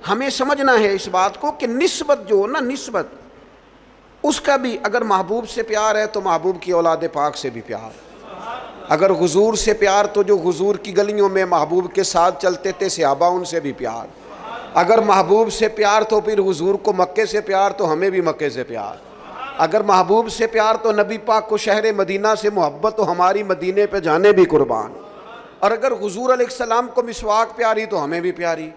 ہمیں سمجھنا ہے اس بات کو کہ نسبت جو نا نسبت اس کا بھی اگر محبوب سے پیار ہے تو محبوب کی اولاد پاک سے بھی پیار، اگر حضور سے پیار تو جو حضور کی گلیوں میں محبوب کے ساتھ چلتے تھے صحابہ ان سے بھی پیار، اگر محبوب سے پیار تو پھر حضور کو مکے سے پیار تو ہمیں بھی مکے سے پیار، اگر محبوب سے پیار تو نبی پاک کو شہر مدینہ سے محبت تو ہماری مدینے پہ جانے بھی قربان، اور اگر حضور علیہ السلام کو مسواک پیاری تو ہمیں بھی پیاری،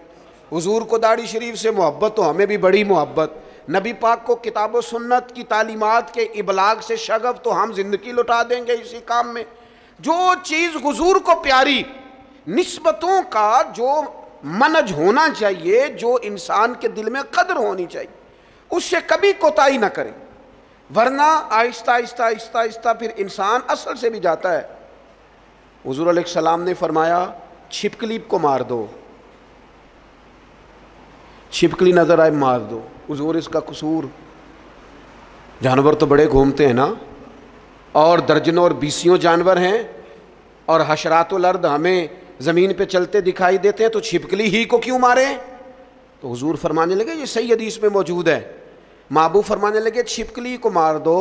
حضور کو داڑھی شریف سے محبت تو ہمیں بھی بڑی محبت، نبی پاک کو کتاب و سنت کی تعلیمات کے ابلاغ سے شغف تو ہم زندگی لٹا دیں گے اسی کام میں۔ جو چیز حضور کو پیاری، نسبتوں کا جو منج ہونا چاہیے، جو انسان کے دل میں قدر ہونی چاہیے، اس سے کبھی کوتاہی نہ کریں، ورنہ آہستہ آہستہ آہستہ آہستہ پھر انسان اصل سے بھی جاتا ہے۔ حضور علیہ السلام نے فرمایا چھپکلی کو مار دو، چھپکلی نظر آئے مار دو۔ حضور اس کا قصور، جانور تو بڑے گھومتے ہیں نا، اور درجنوں اور بیسیوں جانور ہیں، اور حشرات الارض ہمیں زمین پہ چلتے دکھائی دیتے ہیں، تو چھپکلی ہی کو کیوں مارے؟ تو حضور فرمانے لگے، یہ صحیح حدیث میں موجود ہے، محبوب فرمانے لگے چھپکلی کو مار دو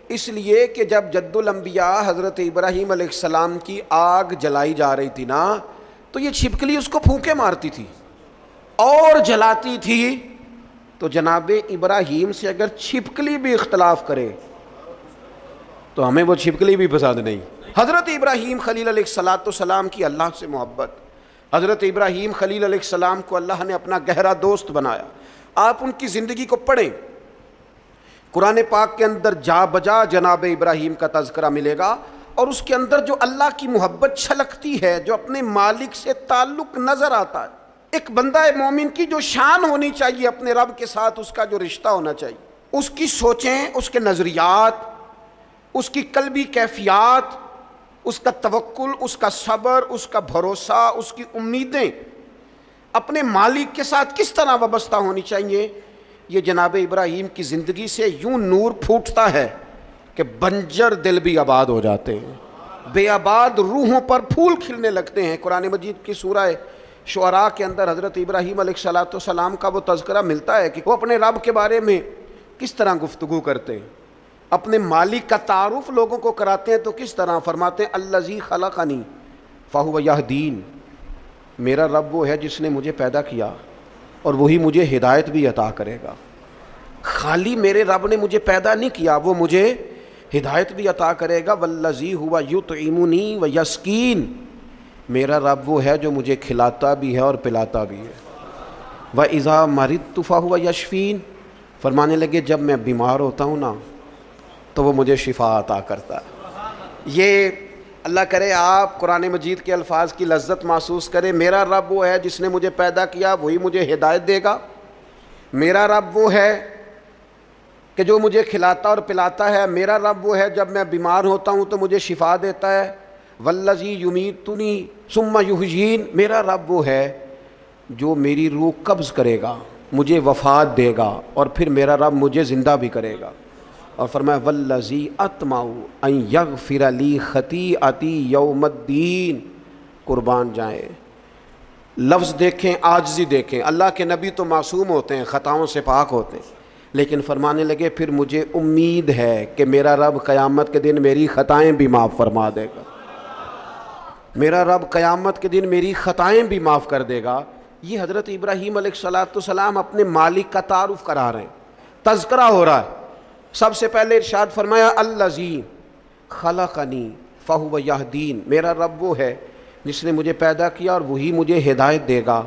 اس لیے کہ جب جد الانبیاء حضرت ابراہیم علیہ السلام کی آگ جلائی جا رہی تھی نا، تو یہ چھپکلی اس کو پھونکے مارتی تھی اور جلاتی تھی، تو جناب ابراہیم سے اگر چھپکلی بھی اختلاف کرے تو ہمیں وہ چھپکلی بھی پسند نہیں۔ حضرت ابراہیم خلیل علیہ السلام کی اللہ سے محبت، حضرت ابراہیم خلیل علیہ السلام کو اللہ نے اپنا گہرا دوست بنایا۔ آپ ان کی زندگی کو پڑھیں، قرآن پاک کے اندر جا بجا جناب ابراہیم کا تذکرہ ملے گا، اور اس کے اندر جو اللہ کی محبت چھلکتی ہے، جو اپنے مالک سے تعلق نظر آتا ہے۔ ایک بندہ مومن کی جو شان ہونی چاہیے اپنے رب کے ساتھ، اس کا جو رشتہ ہونا چاہیے، اس کی سوچیں، اس کے نظریات، اس کی قلبی کیفیات، اس کا توکل، اس کا صبر، اس کا بھروسہ، اس کی امیدیں اپنے مالک کے ساتھ کس طرح وابستہ ہونی چاہیے، یہ جناب ابراہیم کی زندگی سے یوں نور پھوٹتا ہے کہ بنجر دل بھی آباد ہو جاتے ہیں، بے آباد روحوں پر پھول کھلنے لگتے ہیں۔ قرآن مجید کی سورہ شعراء کے اندر حضرت ابراہیم علیہ السلام کا وہ تذکرہ ملتا ہے کہ وہ اپنے رب کے بارے میں کس طرح گفتگو کرتے ہیں، اپنے مالک کا تعارف لوگوں کو کراتے ہیں، تو کس طرح فرماتے ہیں الذی خلقنی فہو یہدین، میرا رب وہ ہے جس نے مجھے پیدا کیا اور وہی مجھے ہدایت بھی عطا کرے گا۔ خالی میرے رب نے مجھے پیدا نہیں کیا، وہ مجھے ہدایت بھی عطا کرے گا۔ والذی ہوا یطعمنی ویسقین، میرا رب وہ ہے جو مجھے کھلاتا بھی ہے اور پلاتا بھی ہے۔ وَإِذَا مَرِضْتُ فَهُوَ يَشْفِينِ، فرمانے لگے جب میں بیمار ہوتا ہوں نا تو وہ مجھے شفا عطا کرتا ہے۔ یہ اللہ کرے آپ قرآن مجید کے الفاظ کی لذت محسوس کرے، میرا رب وہ ہے جس نے مجھے پیدا کیا، وہی مجھے ہدایت دے گا۔ میرا رب وہ ہے کہ جو مجھے کھلاتا اور پلاتا ہے، میرا رب وہ ہے جب میں بیمار ہوتا ہوں تو مجھے شفا دیتا ہے۔ والذی یمیتنی ثم یحیین، میرا رب وہ ہے جو میری روح قبض کرے گا، مجھے وفات دے گا، اور پھر میرا رب مجھے زندہ بھی کرے گا۔ اور فرمایا والذی اطمع ان یغفر لی خطیئتی یوم الدین، قربان جائیں، لفظ دیکھیں، عاجزی دیکھیں، اللہ کے نبی تو معصوم ہوتے ہیں، خطاؤں سے پاک ہوتے ہیں، لیکن فرمانے لگے پھر مجھے امید ہے کہ میرا رب قیامت کے دن میری خطائیں بھی معاف فرما دے گا، میرا رب قیامت کے دن میری خطائیں بھی معاف کر دے گا۔ یہ حضرت ابراہیم علیہ السلام اپنے مالک کا تعارف کرا رہے ہیں، تذکرہ ہو رہا ہے۔ سب سے پہلے ارشاد فرمایا الذی خلقنی فہو یہدین، میرا رب وہ ہے جس نے مجھے پیدا کیا اور وہی مجھے ہدایت دے گا۔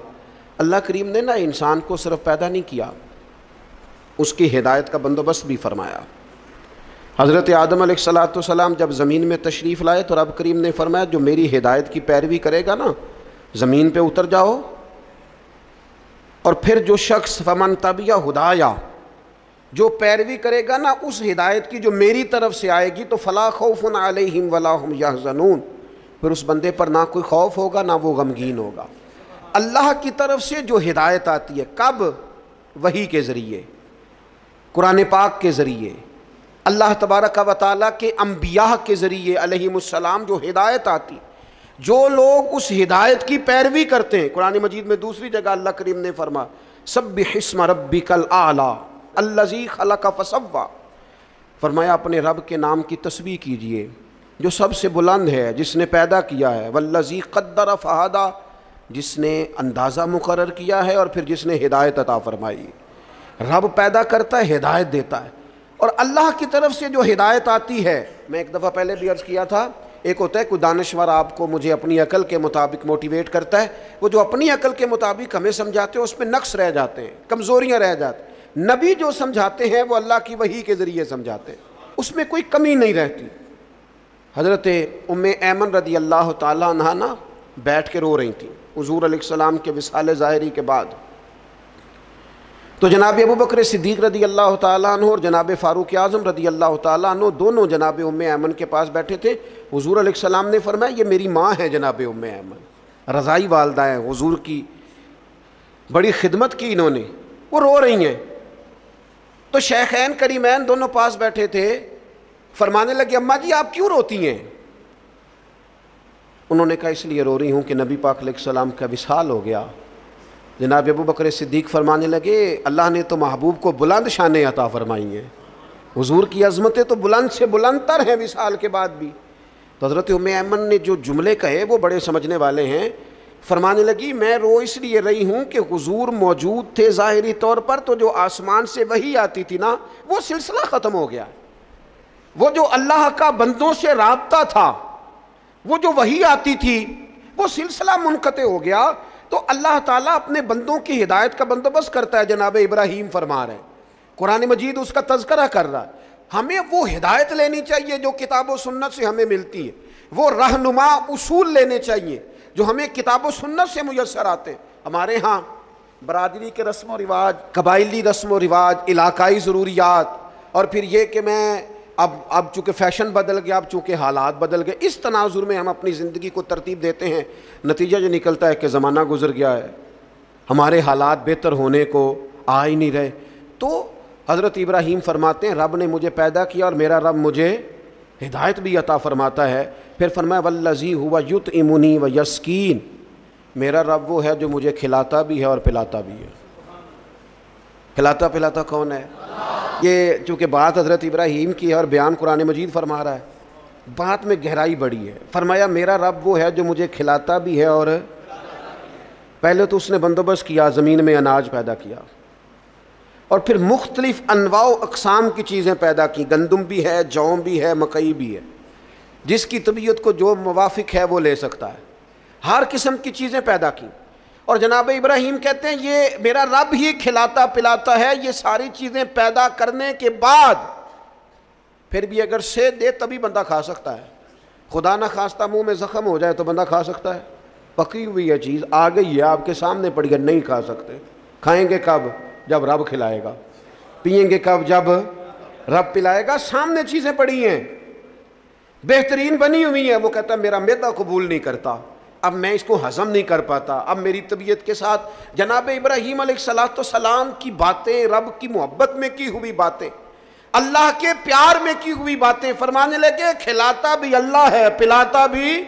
اللہ کریم نے نا انسان کو صرف پیدا نہیں کیا، اس کی ہدایت کا بندوبست بھی فرمایا۔ حضرت آدم علیہ السلام جب زمین میں تشریف لائے تو رب کریم نے فرمایا جو میری ہدایت کی پیروی کرے گا نا زمین پہ اتر جاؤ، اور پھر جو شخص فمن تبع ہدایا، جو پیروی کرے گا نا اس ہدایت کی جو میری طرف سے آئے گی، تو فلا خوف علیہم ولا ہم یحزنون، پھر اس بندے پر نہ کوئی خوف ہوگا نہ وہ غمگین ہوگا۔ اللہ کی طرف سے جو ہدایت آتی ہے، کب؟ وحی کے ذریعے، قرآن پاک کے ذریعے، اللہ تبارک و تعالیٰ کے انبیاء کے ذریعے علیہم السلام جو ہدایت آتی، جو لوگ اس ہدایت کی پیروی کرتے ہیں۔ قرآن مجید میں دوسری جگہ اللہ کریم نے فرمایا سبح اسم ربک الاعلی الذی خلق فسوی، فرمایا اپنے رب کے نام کی تسبیح کیجئے جو سب سے بلند ہے، جس نے پیدا کیا ہے، والذی قدر فہدی، جس نے اندازہ مقرر کیا ہے اور پھر جس نے ہدایت عطا فرمائی۔ رب پیدا کرتا ہے، ہدایت دیتا ہے، اور اللہ کی طرف سے جو ہدایت آتی ہے، میں ایک دفعہ پہلے بھی عرض کیا تھا، ایک ہوتا ہے کوئی دانشور آپ کو مجھے اپنی عقل کے مطابق موٹیویٹ کرتا ہے، وہ جو اپنی عقل کے مطابق ہمیں سمجھاتے ہیں اس میں نقص رہ جاتے ہیں، کمزوریاں رہ جاتی ہیں۔ نبی جو سمجھاتے ہیں وہ اللہ کی وحی کے ذریعے سمجھاتے ہیں، اس میں کوئی کمی نہیں رہتی۔ حضرت ام ایمن رضی اللہ تعالیٰ عنہا نا بیٹھ کے رو رہی تھیں حضور علیہ السلام کے وصال ظاہری کے بعد، تو جناب ابو بکر صدیق رضی اللہ تعالیٰ عنہ اور جناب فاروق اعظم رضی اللہ تعالیٰ عنہ دونوں جناب ام ایمن کے پاس بیٹھے تھے۔ حضور علیہ السلام نے فرمایا یہ میری ماں ہے جناب ام ایمن، رضائی والدہ ہیں، حضور کی بڑی خدمت کی انہوں نے، وہ رو رہی ہیں۔ تو شیخین کریمین دونوں پاس بیٹھے تھے، فرمانے لگے اماں جی آپ کیوں روتی ہیں؟ انہوں نے کہا اس لیے رو رہی ہوں کہ نبی پاک علیہ السلام کا وصال ہو گیا۔ جناب ابو بکر صدیق فرمانے لگے اللہ نے تو محبوب کو بلند شانیں عطا فرمائی ہیں، حضور کی عظمتیں تو بلند سے بلند تر ہیں وصال کے بعد بھی۔ تو حضرت ام ایمن نے جو جملے کہے وہ بڑے سمجھنے والے ہیں، فرمانے لگی میں رو اس لیے رہی ہوں کہ حضور موجود تھے ظاہری طور پر، تو جو آسمان سے وحی آتی تھی نا وہ سلسلہ ختم ہو گیا، وہ جو اللہ کا بندوں سے رابطہ تھا، وہ جو وحی آتی تھی وہ سلسلہ منقطع ہو گیا۔ تو اللہ تعالیٰ اپنے بندوں کی ہدایت کا بندوبست کرتا ہے، جناب ابراہیم فرما رہے ہیں، قرآن مجید اس کا تذکرہ کر رہا ہے۔ ہمیں وہ ہدایت لینی چاہیے جو کتاب و سنت سے ہمیں ملتی ہے، وہ رہنما اصول لینے چاہیے جو ہمیں کتاب و سنت سے میسر آتے ہیں۔ ہمارے ہاں برادری کے رسم و رواج، قبائلی رسم و رواج، علاقائی ضروریات، اور پھر یہ کہ میں اب چونکہ فیشن بدل گیا، اب چونکہ حالات بدل گئے، اس تناظر میں ہم اپنی زندگی کو ترتیب دیتے ہیں، نتیجہ جو نکلتا ہے کہ زمانہ گزر گیا ہے، ہمارے حالات بہتر ہونے کو آ ہی نہیں رہے۔ تو حضرت ابراہیم فرماتے ہیں رب نے مجھے پیدا کیا اور میرا رب مجھے ہدایت بھی عطا فرماتا ہے۔ پھر فرمایا والذی ہوا یطعمنی و یسکین، میرا رب وہ ہے جو مجھے کھلاتا بھی ہے اور پلاتا بھی ہے۔ کھلاتا پلاتا کون ہے؟ یہ چونکہ بات حضرت ابراہیم کی ہے اور بیان قرآن مجید فرما رہا ہے، بات میں گہرائی بڑی ہے۔ فرمایا میرا رب وہ ہے جو مجھے کھلاتا بھی ہے، اور پہلے تو اس نے بندوبست کیا، زمین میں اناج پیدا کیا، اور پھر مختلف انواع و اقسام کی چیزیں پیدا کی، گندم بھی ہے، جو بھی ہے، مکئی بھی ہے، جس کی طبیعت کو جو موافق ہے وہ لے سکتا ہے، ہر قسم کی چیزیں پیدا کی۔ اور جناب ابراہیم کہتے ہیں یہ میرا رب ہی کھلاتا پلاتا ہے، یہ ساری چیزیں پیدا کرنے کے بعد پھر بھی اگر سیدھ دے تبھی بندہ کھا سکتا ہے، خدا نہ خواستہ منہ میں زخم ہو جائے تو بندہ کھا سکتا ہے؟ پکی ہوئی ہے چیز، آ گئی ہے آپ کے سامنے پڑی ہے، نہیں کھا سکتے۔ کھائیں گے کب؟ جب رب کھلائے گا۔ پئیں گے کب؟ جب رب پلائے گا۔ سامنے چیزیں پڑی ہیں، بہترین بنی ہوئی ہیں، وہ کہتا ہے میرا معدہ قبول نہیں کرتا، اب میں اس کو ہضم نہیں کر پاتا، اب میری طبیعت کے ساتھ جناب ابراہیم علیہ السلام کی باتیں، رب کی محبت میں کی ہوئی باتیں، اللہ کے پیار میں کی ہوئی باتیں، فرمانے لگے کھلاتا بھی اللہ ہے، پلاتا بھی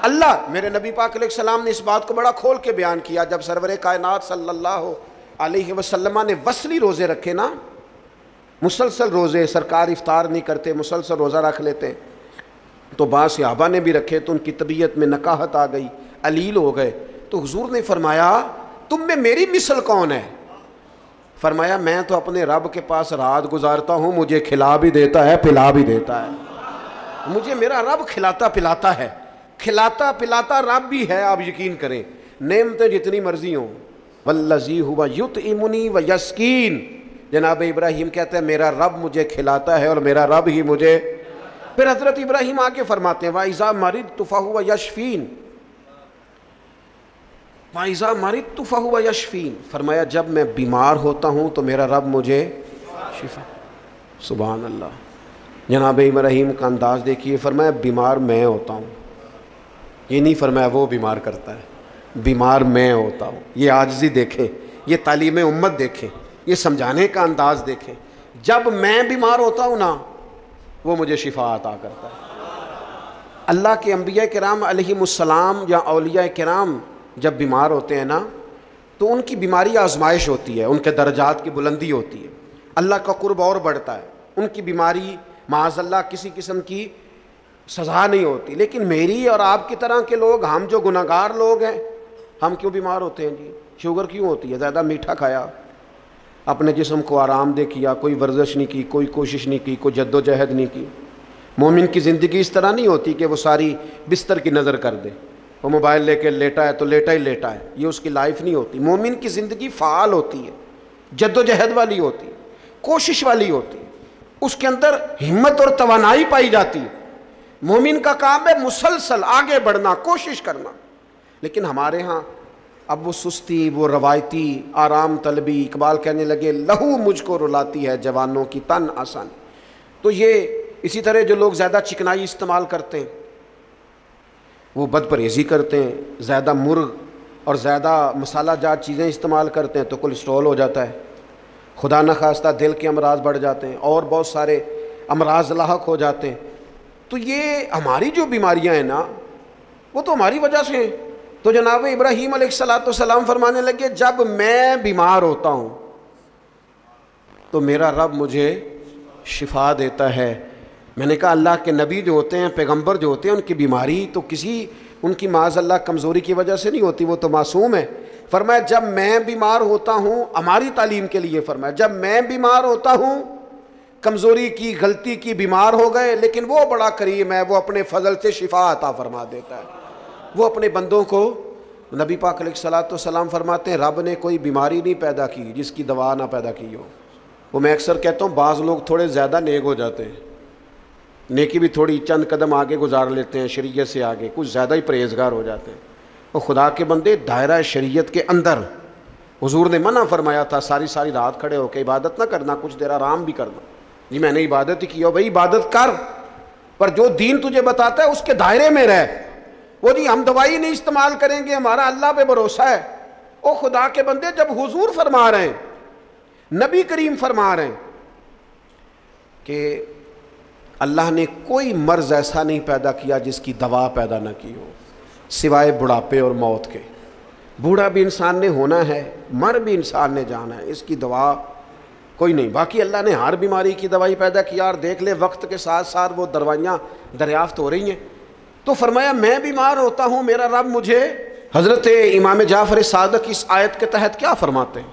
اللہ۔ میرے نبی پاک علیہ السلام نے اس بات کو بڑا کھول کے بیان کیا جب سرور کائنات صلی اللہ علیہ وسلم نے وصلی روزے رکھے نا، مسلسل روزے، سرکار افطار نہیں کرتے، مسلسل روزہ رکھ لیتے، تو بعض صحابہ نے بھی رکھے تو ان کی طبیعت میں نکاہت آ گئی، علیل ہو گئے، تو حضور نے فرمایا تم میں میری مثل کون ہے؟ فرمایا میں تو اپنے رب کے پاس رات گزارتا ہوں، مجھے کھلا بھی دیتا ہے پلا بھی دیتا ہے، مجھے میرا رب کھلاتا پلاتا ہے، کھلاتا پلاتا رب بھی ہے، آپ یقین کریں، نعمتیں جتنی مرضی ہوں۔ والذی ہوا یطعمنی و یسکین، جناب ابراہیم کہتے ہیں میرا رب مجھے کھلاتا ہے اور میرا رب ہی مجھے۔ پھر حضرت ابراہیم آگے فرماتے ہیں وَإِذَا مَرِضْتُ فَهُوَ يَشْفِينِ، وَإِذَا مَرِضْتُ فَهُوَ يَشْفِينِ، فرمایا جب میں بیمار ہوتا ہوں تو میرا رب مجھے شفا۔ سبحان اللہ، جناب ابراہیم کا انداز دیکھیے، فرمایا بیمار میں ہوتا ہوں، یہ نہیں فرمایا وہ بیمار کرتا ہے، بیمار میں ہوتا ہوں۔ یہ عاجزی دیکھیں، یہ تعلیم امت دیکھیں، یہ سمجھانے کا انداز دیکھیں، جب میں بیمار ہوتا ہوں نا وہ مجھے شفا عطا کرتا ہے۔ اللہ کے انبیاء کرام علیہم السلام یا اولیاء کرام جب بیمار ہوتے ہیں نا تو ان کی بیماری آزمائش ہوتی ہے، ان کے درجات کی بلندی ہوتی ہے، اللہ کا قرب اور بڑھتا ہے. ان کی بیماری معاذ اللہ کسی قسم کی سزا نہیں ہوتی. لیکن میری اور آپ کی طرح کے لوگ، ہم جو گناہگار لوگ ہیں، ہم کیوں بیمار ہوتے ہیں جی؟ شوگر کیوں ہوتی ہے؟ زیادہ میٹھا کھایا، اپنے جسم کو آرام دہ کیا، کوئی ورزش نہیں کی، کوئی کوشش نہیں کی، کوئی جد و جہد نہیں کی. مومن کی زندگی اس طرح نہیں ہوتی کہ وہ ساری بستر کی نظر کر دے، وہ موبائل لے کے لیٹا ہے تو لیٹا ہی لیٹا ہے. یہ اس کی لائف نہیں ہوتی. مومن کی زندگی فعال ہوتی ہے، جد و جہد والی ہوتی ہے، کوشش والی ہوتی ہے، اس کے اندر ہمت اور توانائی پائی جاتی ہے. مومن کا کام ہے مسلسل آگے بڑھنا، کوشش کرنا. لیکن ہمارے ہاں اب وہ سستی، وہ روایتی آرام طلبی، اقبال کہنے لگے لہو مجھ کو رلاتی ہے جوانوں کی تن آسانی. تو یہ اسی طرح جو لوگ زیادہ چکنائی استعمال کرتے ہیں، وہ بد پرہیزی کرتے ہیں، زیادہ مرغ اور زیادہ مسالہ جات چیزیں استعمال کرتے ہیں تو کولیسٹرول ہو جاتا ہے، خدا نخواستہ دل کے امراض بڑھ جاتے ہیں اور بہت سارے امراض لاحق ہو جاتے ہیں. تو یہ ہماری جو بیماریاں ہیں نا، وہ تو ہماری وجہ سے ہیں. تو جناب ابراہیم علیہ السلام فرمانے لگے جب میں بیمار ہوتا ہوں تو میرا رب مجھے شفا دیتا ہے. میں نے کہا اللہ کے نبی جو ہوتے ہیں، پیغمبر جو ہوتے ہیں، ان کی بیماری تو ان کی معاذ اللہ کمزوری کی وجہ سے نہیں ہوتی، وہ تو معصوم ہے. فرمایا جب میں بیمار ہوتا ہوں، ہماری تعلیم کے لیے فرمایا جب میں بیمار ہوتا ہوں، کمزوری کی، غلطی کی، بیمار ہو گئے، لیکن وہ بڑا کریم ہے، وہ اپنے فضل سے شفا عطا فرما دیتا ہے. وہ اپنے بندوں کو، نبی پاک علیہ السلام فرماتے ہیں رب نے کوئی بیماری نہیں پیدا کی جس کی دوا نہ پیدا کی ہو. وہ میں اکثر کہتا ہوں بعض لوگ تھوڑے زیادہ نیک ہو جاتے ہیں، نیکی بھی تھوڑی چند قدم آگے گزار لیتے ہیں شریعت سے آگے، کچھ زیادہ ہی پرہیزگار ہو جاتے ہیں. اور خدا کے بندے دائرہ شریعت کے اندر حضور نے منع فرمایا تھا ساری رات کھڑے ہو کے عبادت نہ کرنا، کچھ دیر آرام بھی کرنا. جی میں نے عبادت ہی کی ہو، بھائی عبادت کر، پر جو دین تجھے بتاتا ہے اس کے دائرے میں رہ. وہ جی ہم دوائی نہیں استعمال کریں گے، ہمارا اللہ پہ بھروسہ ہے. او خدا کے بندے جب حضور فرما رہے ہیں، نبی کریم فرما رہے ہیں کہ اللہ نے کوئی مرض ایسا نہیں پیدا کیا جس کی دوا پیدا نہ کی ہو سوائے بڑھاپے اور موت کے. بوڑھا بھی انسان نے ہونا ہے، مر بھی انسان نے جانا ہے، اس کی دوا کوئی نہیں. باقی اللہ نے ہر بیماری کی دوائی پیدا کیا، اور دیکھ لے وقت کے ساتھ ساتھ وہ دوائیاں دریافت ہو رہی ہیں. تو فرمایا میں بیمار ہوتا ہوں، میرا رب مجھے. حضرت امام جعفر صادق اس آیت کے تحت کیا فرماتے ہیں؟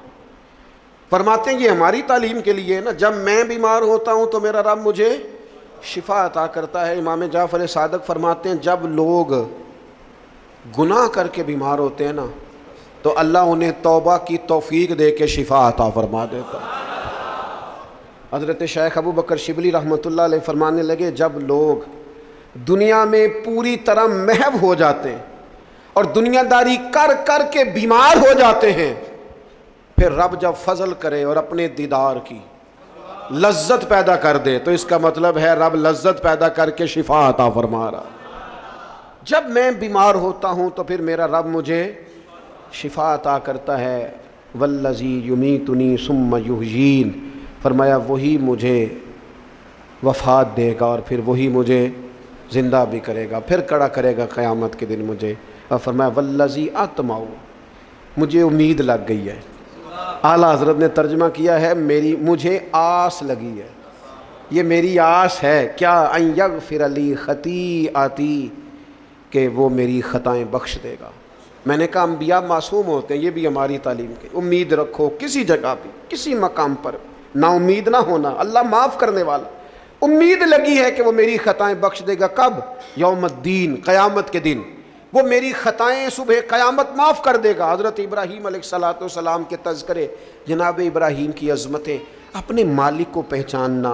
فرماتے ہیں یہ ہماری تعلیم کے لیے نا، جب میں بیمار ہوتا ہوں تو میرا رب مجھے شفا عطا کرتا ہے. امام جعفر صادق فرماتے ہیں جب لوگ گناہ کر کے بیمار ہوتے ہیں نا تو اللہ انہیں توبہ کی توفیق دے کے شفا عطا فرما دیتا ہے. حضرت شیخ ابو بکر شبلی رحمۃ اللہ علیہ فرمانے لگے جب لوگ دنیا میں پوری طرح محو ہو جاتے ہیں اور دنیا داری کر کر کے بیمار ہو جاتے ہیں، پھر رب جب فضل کرے اور اپنے دیدار کی لذت پیدا کر دے تو اس کا مطلب ہے رب لذت پیدا کر کے شفا عطا فرما رہا. جب میں بیمار ہوتا ہوں تو پھر میرا رب مجھے شفا عطا کرتا ہے. والذی یمیتنی ثم یحیین، فرمایا وہی مجھے وفات دے گا اور پھر وہی مجھے زندہ بھی کرے گا، پھر کھڑا کرے گا قیامت کے دن مجھے. اور فرمایا والذی اطمع، مجھے امید لگ گئی ہے. اعلیٰ حضرت نے ترجمہ کیا ہے مجھے آس لگی ہے، یہ میری آس ہے کیا؟ ان یغفر لی خطیئتی، کہ وہ میری خطائیں بخش دے گا. میں نے کہا انبیاء معصوم ہوتے ہیں، یہ بھی ہماری تعلیم کے. امید رکھو کسی جگہ پہ، کسی مقام پر، نا امید نہ ہونا، اللہ معاف کرنے والا. امید لگی ہے کہ وہ میری خطائیں بخش دے گا. کب؟ یوم الدین، قیامت کے دن وہ میری خطائیں صبح قیامت معاف کر دے گا. حضرت ابراہیم علیہ السلام کے تذکرے، جناب ابراہیم کی عظمتیں، اپنے مالک کو پہچاننا،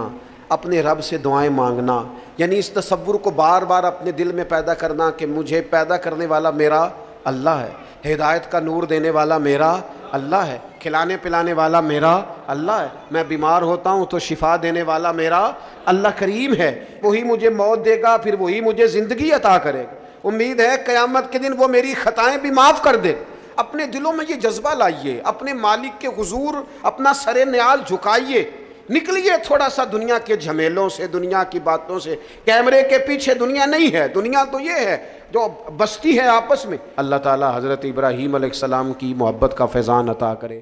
اپنے رب سے دعائیں مانگنا، یعنی اس تصور کو بار بار اپنے دل میں پیدا کرنا کہ مجھے پیدا کرنے والا میرا اللہ ہے، ہدایت کا نور دینے والا میرا اللہ ہے، کھلانے پلانے والا میرا اللہ ہے، میں بیمار ہوتا ہوں تو شفا دینے والا میرا اللہ کریم ہے، وہی مجھے موت دے گا پھر وہی مجھے زندگی عطا کرے گا. امید ہے قیامت کے دن وہ میری خطائیں بھی معاف کر دے. اپنے دلوں میں یہ جذبہ لائیے، اپنے مالک کے حضور اپنا سر نیال جھکائیے نکلیے تھوڑا سا دنیا کے جھمیلوں سے، دنیا کی باتوں سے. کیمرے کے پیچھے دنیا نہیں ہے، دنیا تو یہ ہے جو بستی ہے آپس میں. اللہ تعالی حضرت ابراہیم علیہ السلام کی محبت کا فیضان عطا کرے.